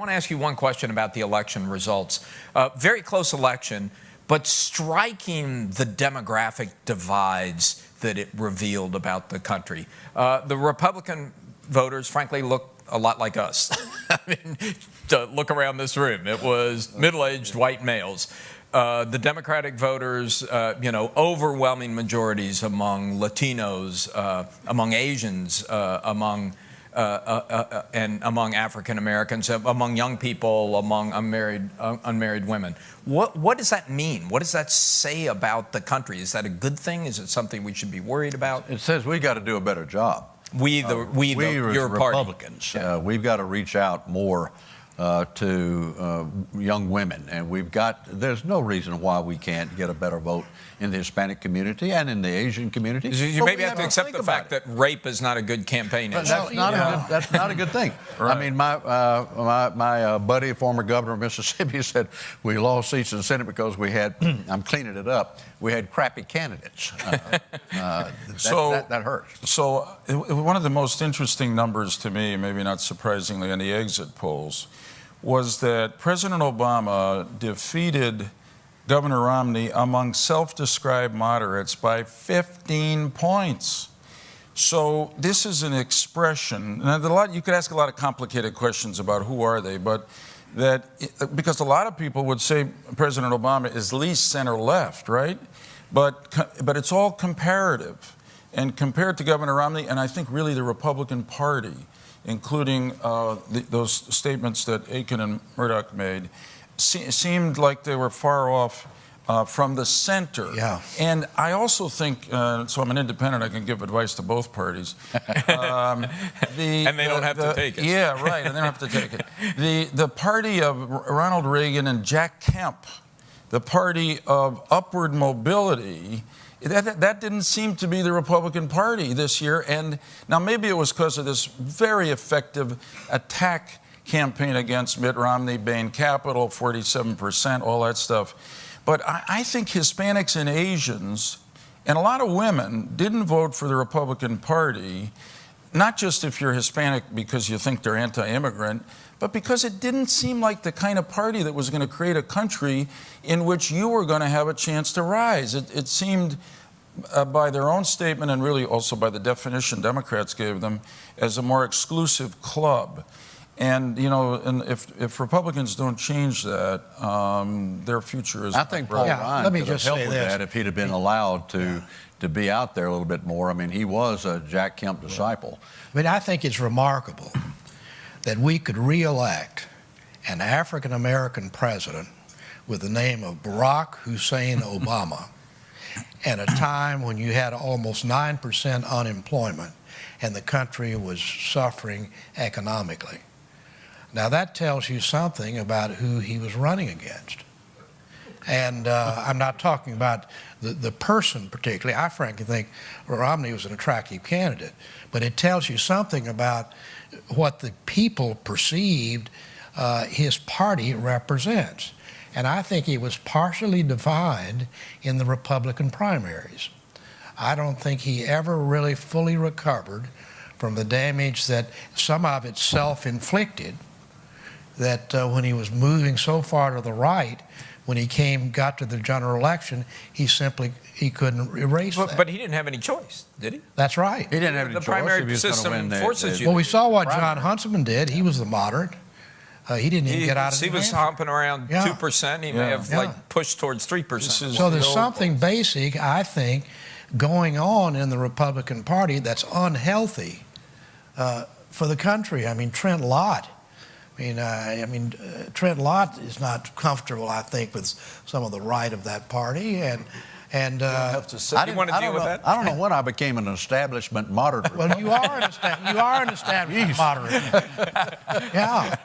want to ask you one question about the election results. Very close election, but striking the demographic divides that it revealed about the country. The Republican voters, frankly, look a lot like us. I mean, look around this room. It was middle-aged white males. The Democratic voters, overwhelming majorities among Latinos, among Asians, among African Americans, among young people, among unmarried women. What does that mean? What does that say about the country? Is that a good thing? Is it something we should be worried about? It says we got to do a better job. Your Republicans, party. We've got to reach out more to young women, and there's no reason why we can't get a better vote in the Hispanic community and in the Asian community. You maybe have to accept the fact that rape is not a good campaign issue. That's not a good thing. Right. I mean, my buddy, former governor of Mississippi, said we lost seats in the Senate because we had, I'm cleaning it up, we had crappy candidates. That hurts. So one of the most interesting numbers to me, maybe not surprisingly, in the exit polls, was that President Obama defeated Governor Romney among self-described moderates by 15 points. So this is an expression, and you could ask a lot of complicated questions about who are they, but because a lot of people would say President Obama is least center-left, right? But it's all comparative. And compared to Governor Romney, and I think really the Republican Party, including those statements that Akin and Murdoch made, seemed like they were far off from the center. Yeah. And I also think, so I'm an independent, I can give advice to both parties. And they don't have to take it. Yeah, right, and they don't have to take it. The party of Ronald Reagan and Jack Kemp, the party of upward mobility, that didn't seem to be the Republican Party this year. And now maybe it was because of this very effective attack campaign against Mitt Romney, Bain Capital, 47%, all that stuff. But I think Hispanics and Asians, and a lot of women, didn't vote for the Republican Party, not just if you're Hispanic because you think they're anti-immigrant, but because it didn't seem like the kind of party that was going to create a country in which you were going to have a chance to rise. It seemed, by their own statement and really also by the definition Democrats gave them, as a more exclusive club. And, and if Republicans don't change that, their future is... I think Paul Ryan could have helped with that if he'd have been allowed to be out there a little bit more. I mean, he was a Jack Kemp disciple. I mean, I think it's remarkable that we could re-elect an African-American president with the name of Barack Hussein Obama at a time when you had almost 9% unemployment and the country was suffering economically. Now, that tells you something about who he was running against. And I'm not talking about the person particularly. I frankly think Romney was an attractive candidate. But it tells you something about what the people perceived his party represents. And I think he was partially defined in the Republican primaries. I don't think he ever really fully recovered from the damage that some of it self-inflicted, that when he was moving so far to the right, when he got to the general election, he couldn't erase that. But he didn't have any choice, did he? That's right. He didn't have any choice. The primary system forces you. Well, we saw what John Huntsman did. He was the moderate. He didn't even get out of the He was humping around 2%. He may have pushed towards 3%. So there's something basic, I think, going on in the Republican Party that's unhealthy for the country. I mean, Trent Lott. Trent Lott is not comfortable, I think, with some of the right of that party, and you want to deal with that? I don't know when I became an establishment moderate. Well, you are an establishment moderate. Yeah.